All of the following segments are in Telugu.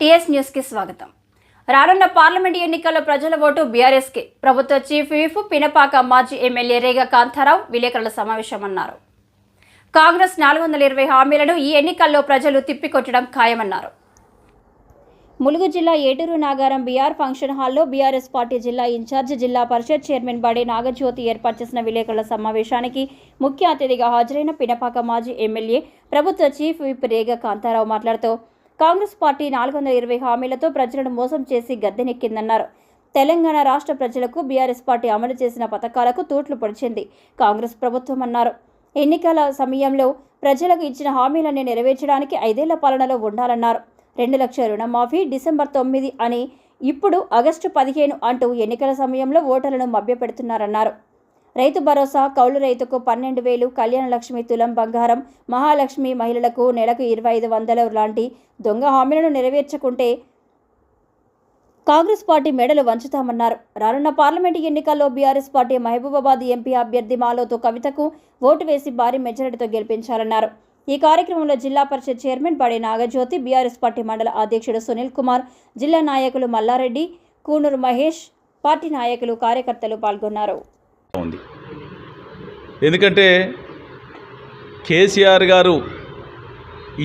టీఎస్ న్యూస్ కి స్వాగతం. రానున్న పార్లమెంట్ ఎన్నికల్లో ప్రజల ఓటు బీఆర్ఎస్ కి. ప్రభుత్వ చీఫ్ విప్ పినపాక మాజీ ఎమ్మెల్యే రేగా కాంతారావు విలేకరుల సమావేశమన్నారు. కాంగ్రెస్ 420 హామీలను ఈ ఎన్నికల్లో ప్రజలు తిప్పికొట్టడం ఖాయమన్నారు. ములుగు జిల్లా ఏటూరు నాగారం బీఆర్ ఫంక్షన్ హాల్లో బీఆర్ఎస్ పార్టీ జిల్లా ఇన్ఛార్జి జిల్లా పరిషత్ చైర్మన్ బడే నాగజ్యోతి ఏర్పాటు చేసిన విలేకరుల సమావేశానికి ముఖ్య అతిథిగా హాజరైన పినపాక మాజీ ఎమ్మెల్యే ప్రభుత్వ చీఫ్ విప్ రేగా కాంతారావు మాట్లాడుతూ కాంగ్రెస్ పార్టీ 420 హామీలతో ప్రజలను మోసం చేసి గద్దెనెక్కిందన్నారు. తెలంగాణ రాష్ట్ర ప్రజలకు బీఆర్ఎస్ పార్టీ అమలు చేసిన పథకాలకు తూట్లు పొడిచింది కాంగ్రెస్ ప్రభుత్వం అన్నారు. ఎన్నికల సమయంలో ప్రజలకు ఇచ్చిన హామీలన్నీ నెరవేర్చడానికి 5 ఏళ్ల పాలనలో ఉండాలన్నారు. 2 లక్షల రుణమాఫీ డిసెంబర్ 9 అని ఇప్పుడు ఆగస్టు 15 అంటూ ఎన్నికల సమయంలో ఓటర్లను మభ్యపెడుతున్నారన్నారు. రైతు భరోసా, కౌలు రైతుకు 12,000, కళ్యాణ లక్ష్మి, తులం బంగారం, మహాలక్ష్మి, మహిళలకు నెలకు 2,500 లాంటి దొంగ హామీలను నెరవేర్చుకుంటే కాంగ్రెస్ పార్టీ మెడలు వంచుతామన్నారు. రానున్న పార్లమెంటు ఎన్నికల్లో బీఆర్ఎస్ పార్టీ మహబూబాబాద్ ఎంపీ అభ్యర్థి మాలోతు కవితకు ఓటు వేసి భారీ మెజారిటీతో గెలిపించాలన్నారు. ఈ కార్యక్రమంలో జిల్లా పరిషత్ చైర్మన్ బడే నాగజ్యోతి, బీఆర్ఎస్ పార్టీ మండల అధ్యక్షుడు సునీల్ కుమార్, జిల్లా నాయకులు మల్లారెడ్డి, కూనూరు మహేష్, పార్టీ నాయకులు, కార్యకర్తలు పాల్గొన్నారు. ఎందుకంటే కేసీఆర్ గారు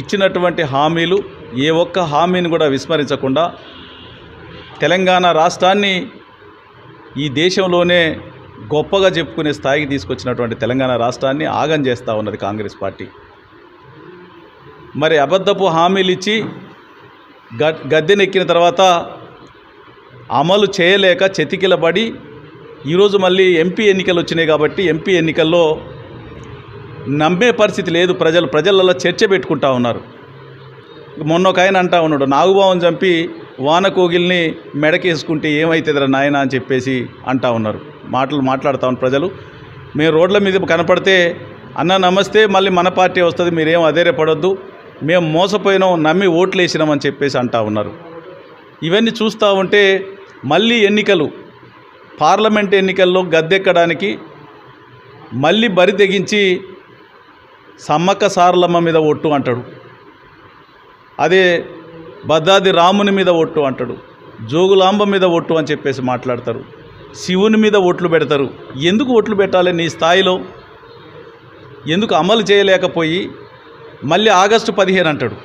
ఇచ్చినటువంటి హామీలు ఏ ఒక్క హామీని కూడా విస్మరించకుండా తెలంగాణ రాష్ట్రాన్ని ఈ దేశంలోనే గొప్పగా చెప్పుకునే స్థాయికి తీసుకొచ్చినటువంటి తెలంగాణ రాష్ట్రాన్ని ఆగం చేస్తూ ఉన్నది కాంగ్రెస్ పార్టీ. మరి అబద్ధపు హామీలు ఇచ్చి గద్దెనెక్కిన తర్వాత అమలు చేయలేక చెతికిలబడి ఈరోజు మళ్ళీ ఎంపీ ఎన్నికలు వచ్చినాయి కాబట్టి ఎంపీ ఎన్నికల్లో నమ్మే పరిస్థితి లేదు. ప్రజలలో చర్చ పెట్టుకుంటా ఉన్నారు. మొన్న ఒక ఆయన అంటా ఉన్నాడు, నాగుబావం చంపి వానకోగిల్ని మెడకేసుకుంటే ఏమవుతుందిరా నాయన అని చెప్పేసి అంటా ఉన్నారు. మాట్లాడుతూ ఉన్నారు ప్రజలు. మేము రోడ్ల మీద కనపడితే అన్న నమస్తే, మళ్ళీ మన పార్టీ వస్తుంది, మీరేం అధైర్యపడొద్దు, మేము మోసపోయినాం, నమ్మి ఓట్లు వేసినామని చెప్పేసి అంటా ఉన్నారు. ఇవన్నీ చూస్తూ ఉంటే మళ్ళీ ఎన్నికలు, పార్లమెంట్ ఎన్నికల్లో గద్దెక్కడానికి మళ్ళీ బరి తెగించి సమ్మక్క సారలమ్మ మీద ఒట్టు అంటాడు, అదే భద్రాది రాముని మీద ఒట్టు అంటాడు, జోగులాంబ మీద ఒట్టు అని చెప్పేసి మాట్లాడతారు, శివుని మీద ఓట్లు పెడతారు. ఎందుకు ఓట్లు పెట్టాలి? నీ స్థాయిలో ఎందుకు అమలు చేయలేకపోయి మళ్ళీ ఆగస్టు 15 అంటాడు.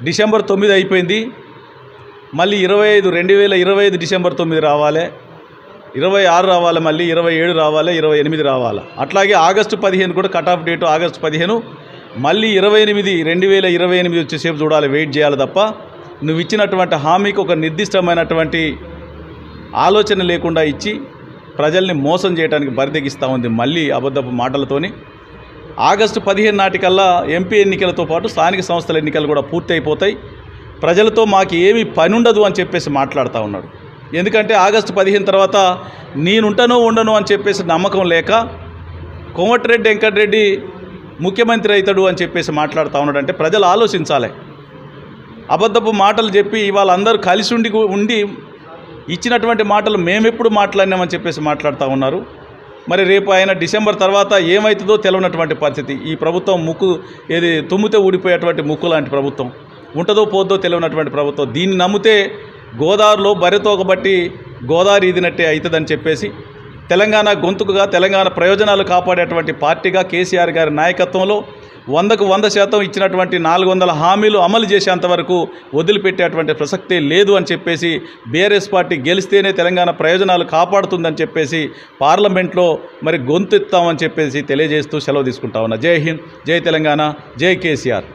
డిసెంబర్ 9 అయిపోయింది, మళ్ళీ 2025 డిసెంబర్ 9 రావాలి, 26 రావాలి, మళ్ళీ 27 రావాలి, 28 రావాలి. అట్లాగే ఆగస్టు 15 కూడా కట్ ఆఫ్ డేటు ఆగస్టు 15, మళ్ళీ 2028 వచ్చేసేపు చూడాలి, వెయిట్ చేయాలి తప్ప నువ్వు ఇచ్చినటువంటి హామీకి ఒక నిర్దిష్టమైనటువంటి ఆలోచన లేకుండా ఇచ్చి ప్రజల్ని మోసం చేయడానికి బరితెగిస్తూ ఉంది మళ్ళీ అబద్ధపు మాటలతోని. ఆగస్టు 15 నాటికల్లా ఎంపీ ఎన్నికలతో పాటు స్థానిక సంస్థల ఎన్నికలు కూడా పూర్తి అయిపోతాయి, ప్రజలతో మాకు ఏమీ పని ఉండదు అని చెప్పేసి మాట్లాడుతూ ఉన్నాడు. ఎందుకంటే ఆగస్టు 15 తర్వాత నేనుంటానో ఉండను అని చెప్పేసి నమ్మకం లేక కోమటిరెడ్డి వెంకటరెడ్డి ముఖ్యమంత్రి అవుతాడు అని చెప్పేసి మాట్లాడుతూ ఉన్నాడు. అంటే ప్రజలు ఆలోచించాలి. అబద్ధపు మాటలు చెప్పి ఇవాళ అందరూ కలిసి ఉండి ఇచ్చినటువంటి మాటలు మేమెప్పుడు మాట్లాడినామని చెప్పేసి మాట్లాడుతూ ఉన్నారు. మరి రేపు ఆయన డిసెంబర్ తర్వాత ఏమవుతుందో తెలియనటువంటి పరిస్థితి. ఈ ప్రభుత్వం ఏది తుమ్మితే ఊడిపోయేటువంటి ముక్కు లాంటి ప్రభుత్వం, ఉంటుందో పోద్దో తెలియనటువంటి ప్రభుత్వం. దీన్ని నమ్మితే గోదావరిలో బరితోకబట్టి గోదావరి ఈదినట్టే అవుతుందని చెప్పేసి తెలంగాణ గొంతుకుగా తెలంగాణ ప్రయోజనాలు కాపాడేటువంటి పార్టీగా కేసీఆర్ గారి నాయకత్వంలో 100కు 100% ఇచ్చినటువంటి 400 హామీలు అమలు చేసేంతవరకు వదిలిపెట్టేటువంటి ప్రసక్తే లేదు అని చెప్పేసి బీఆర్ఎస్ పార్టీ గెలిస్తేనే తెలంగాణ ప్రయోజనాలు కాపాడుతుందని చెప్పేసి పార్లమెంట్లో మరి గొంతెత్తామని చెప్పేసి తెలియజేస్తూ సెలవు తీసుకుంటా ఉన్నా. జై హింద్, జై తెలంగాణ, జై కేసీఆర్.